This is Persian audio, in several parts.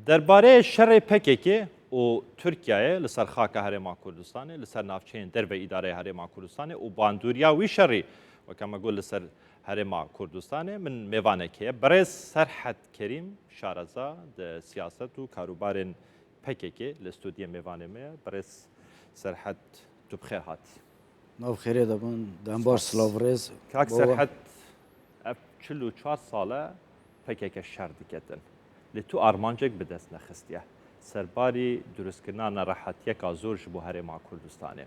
درباره شر پککی و ترکیه لسر خاک هرما کردستان لسر نافچین در و اداره هرما کردستان و باندوریا وی شری و کما گل لسر هرما کردستان من میوانه که برای سرحد کریم شارزا د سیاست و کاروبار پککی لستودی میوانه می برای سرحد تو بخیر هاتی. ناو خیره دبن دنبار سلاورز. کاک سرحد 44 ساله پکک شر دیگتن. لتو آرمانجک به دست نخستیه. سرباری درست کردن راحتیه که زورش به هرما کردستانه.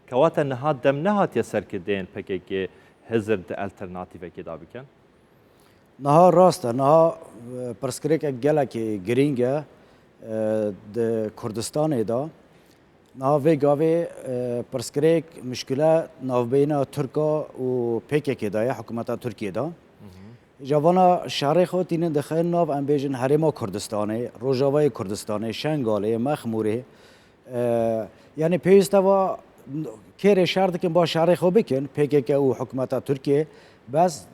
کوات نهاد دم نهات یا سرکردن پکک هزار د الترناتیو که دابی کن؟ نها راسته نها پرسکریک گله که گرینگه د کردستان دا نها ویگاوی پرسکریک مشکله نوبینا ترکا و پکک دای حکومت ترکیه دا جوانا شهر خود این دخل ناو ام بیجن هرما کردستانه روجاوای کردستانه شنگاله مخموره یعنی پیوسته و کیر شهر که با شهر خود بکن پکک و حکومت ترکیه بس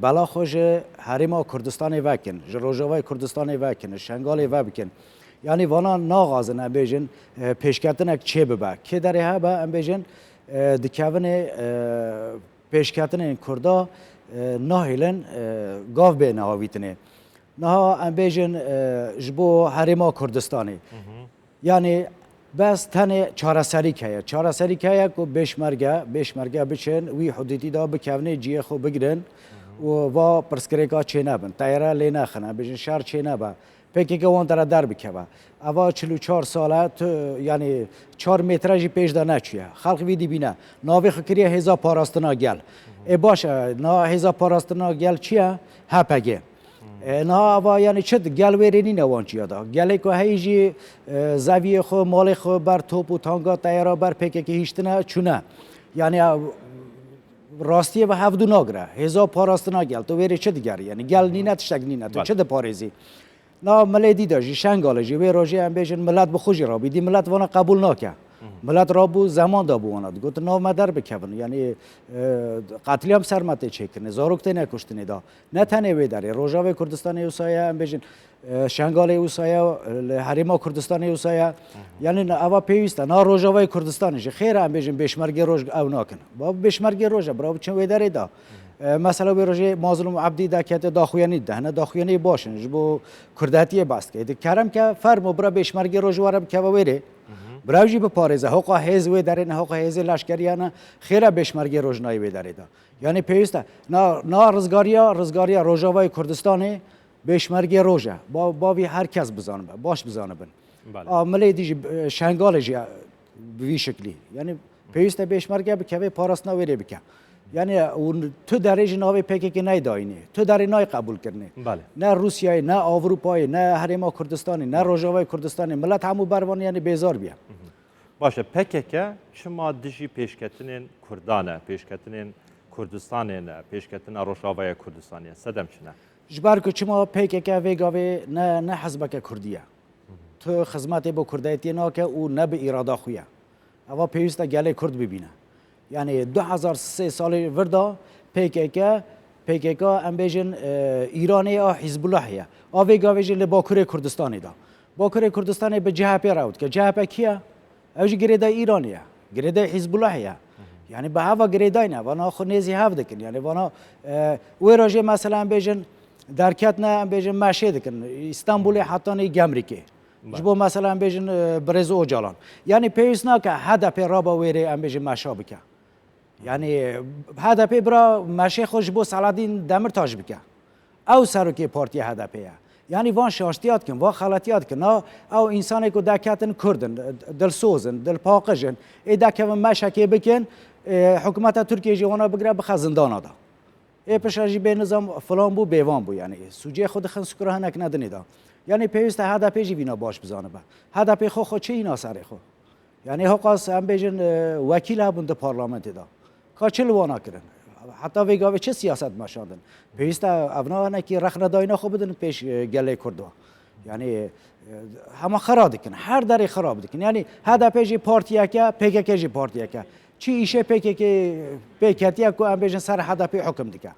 بلا خوش هرما کردستان وکن روجاوای کردستان وکن شنگاله و بکن یعنی وانا ناغازن ام بیجن پیشکتن اک چه ببا که داره ها با ام بیجن دکاون پیشکتن کردا ناهیلن گاو به نهاویتنه نها ام بیجن جبو هرما کردستانی یعنی بس تنه چهارسری که کو بشمرگه بچن وی حدودی دا بکونه جیه خو بگیرن و پرسکریکا چه نبن تایره لی نخنه بیجن شهر چه نبا پکی که وان در بکوه اوا 44 ساله یعنی 4 مترجی پیش دا نچیه خلق ویدی بینه ناوی خکریه هزا پاراستنا گل باشه نا هزا پاراستنا گل چیه هپگه نا اوا یعنی چه گل ویرینی نوان چیه دا گلی که هیجی زویه خو مال خو بر توپ و تانگا تایرا بر پکی که هیشتنه چونه یعنی راستیه و هفدو ناگره هزا پاراستنا گل تو ویری چه دیگری یعنی گل نینه تشتگ نینه تو چه ده پارزی نا ملتی داشتی شنگاله جی و روزی هم بیشن ملت بخوشی را بیدی ملت وانا قبول نکه ملت را بو زمان دا بو واند گفت ناو مدر بکن یعنی قتلی هم سرمته چکن زاروکته نکشتنی دا نه تنه وی داره روزاوی کردستان اوسایا هم بیشن شنگاله اوسایا هریما کردستان اوسایا یعنی اوا پیوسته نا روزاوی کردستانش خیر هم بیشن بشمرگ روز او نکن با بشمرگ روز برای چون وی داره دا مثلا به روزی مازلوم عبدی دکت داخویانی ده نه داخویانی باشن جبو کرداتی باست که کرم که فرمو برای بشمرگ روز وارم که ویره براوجی به پارزه حقا حزب داره نه حقا حزب لشکریانه خیره بشمرگ روز نای داره دا یعنی پیوسته نه رزگاریا روزاوای کردستانی بشمرگ روزه با وی هر کس بزنه باش بزنه بن عملی دیج شنگالش به شکلی یعنی پیوسته بشمرگ بکوی پاراست نویره بکه یعنی اون تو درجه ناوی پکی که نیداینی تو در نای قبول کرنی نه روسیای نه اروپای نه هرما کردستانی نه روجاوای کردستانی ملت همو بروان یعنی بیزار بیا باشه پکی که شما دیجی پیشکتنین کردانه پیشکتنین کردستانه نه پیشکتن روجاوای کردستانی صدم چنه جبر که شما پکی که ویگاوی نه حزب که کردیه تو خدمت با کردیتی نه که او نه به اراده خویه اما پیوسته گله کرد ببینه یعنی 2003 سال وردا PKK ام بیجن ایرانی و حزب الله هیا آوی گاویج لباکوری کردستانی دا باکوری کردستانی به جهپی راود که جهپی کیه اوج گریده ایرانیه گریده حزب الله هیا یعنی به هوا گریده نه وانا خو نیزی هفت کن یعنی وانا وی راجع مثلا ام بیجن درکت نه ام بیجن مشه دکن استانبول حتی نه گمریکی جبو مثلا ام بیجن برز اوجالان یعنی پیوسنا که هدف رابا ویری ام بیجن مشا بکه یعنی هدف برا مشه خوش بو سالادین دمرتاج بکه او سرکی پارتی هدفه یعنی وان شاشتیات کن وان خلاتیات کن او انسانی که دکتن کردن دل سوزن دل پاقجن ای دکه مشه بکن حکومت ترکیه جوانا بگره بخ زندان دا ای پشاجی به نظام فلان بو بیوان بو یعنی سوجه خود خنس کره نک ندنی دا یعنی پیوست هدف جی وینا باش بزانه با هدف خو چه اینا سر خو یعنی حقاس ام بیجن وکیل هبوند پارلمانت دا کاچل وانا کردن حتی ویگاوی چه سیاست ماشاندن پیوسته اونا نه که رخ نداینا خوب بدن پیش گله کردوا یعنی همه خراب دکن هر دری خراب دکن یعنی هدف جی پارتیا که PKK جی پارتیا که چی ایشه PKK که ام بیجن سر هدف حکم دکه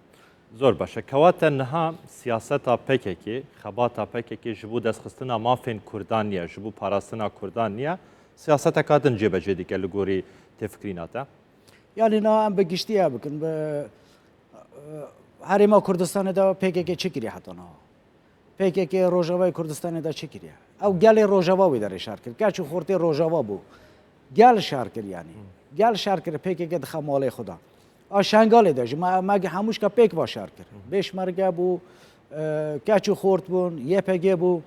زۆر باشە کەواتە نەها سیاسەتا پێکێکی خەباتا پێکێکی ji بۆ دەستخستنا مافên کوردان نیە ji بۆ پاراستنا کوردان نییە سیاسەتەکە دن جێبەجێ دیکە لە گۆری تێفکریناتە Yani na em bi giştiya bikin bi herêma Kurdistanê de PKK çekiriye heta na. PKK Rojavayê Kurdistanê de çekiriye. Ew gelê Rojava wê derê şer kir. Gerçi xortê Rojava bû. Gel şer kir yani. Gel şer kir PKK dixe malê xwe da. A Şengalê de jî me hemûşka pêk va şer kir. Bêşmerge bû, keçû xort bûn, YPG bû.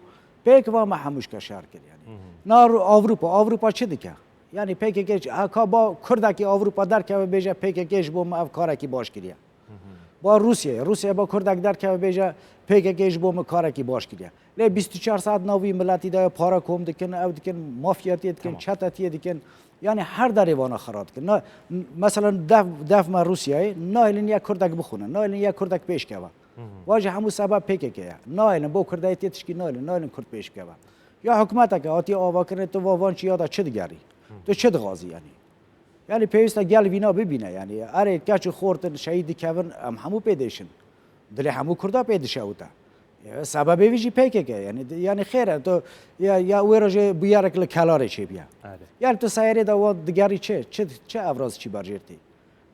Pêk va me hemûşka şer kir yani. Na Avrupa çi dike? Yani PKK heka ba Kurdekî Avrupa derkeve bêje PKK ji bo me ev karekî baş kiriye. Ba Rusya ba Kurdek derkeve bêje PKK ji bo me karekî baş kiriye. Lê 24 saat navî milletî de para kom dikin, ev dikin, mafyatiye dikin, çetetiye dikin. Yani her derê vana xera dikin. Mesela dev me Rusyayê nailin ya Kurdek bixwine, nailin ya Kurdek pêşkeve. Wajê hemû sebeb PKK ye. Nailin bo Kurdayê tişkî nailin Kurd pêşkeve. Ya hikûmeteke hatiye avakirinê tu va van çiya da çi digerî? تو چه دغازی یعنی یعنی پیوسته گل وینا ببینه یعنی اره کچ خورتن شهید کون ام همو پیدشن دل همو کردا پیدشه اوتا سبب ویجی پیکه یعنی خیره تو یا ویراج بیارک لکلاره چی بیا یعنی تو سایره دا و دگری چه افراز چی برجرتی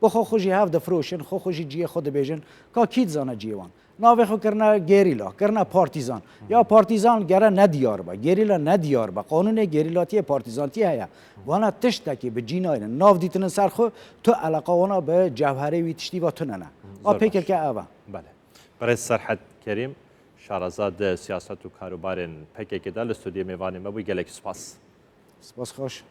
بخو خوشی هف دفروشن خو خوشی جی خود بیجن کا کیت زانه جیوان ناوی خو کرنا گریلا کرنا پارتیزان یا پارتیزان گره ندیار با گریلا ندیار با قانون گریلاتی پارتیزانتی هیا وانا تشتکی به جیناین ناو دیتن سرخو تو علاقه وانا به جوهره وی تشتی و تو نه آ پیکر که اوا بله برای سرحد کریم شارزاد سیاست و کاروبارن پکه که دل استودیو میوانی ما بوی گلک سپاس سپاس خوش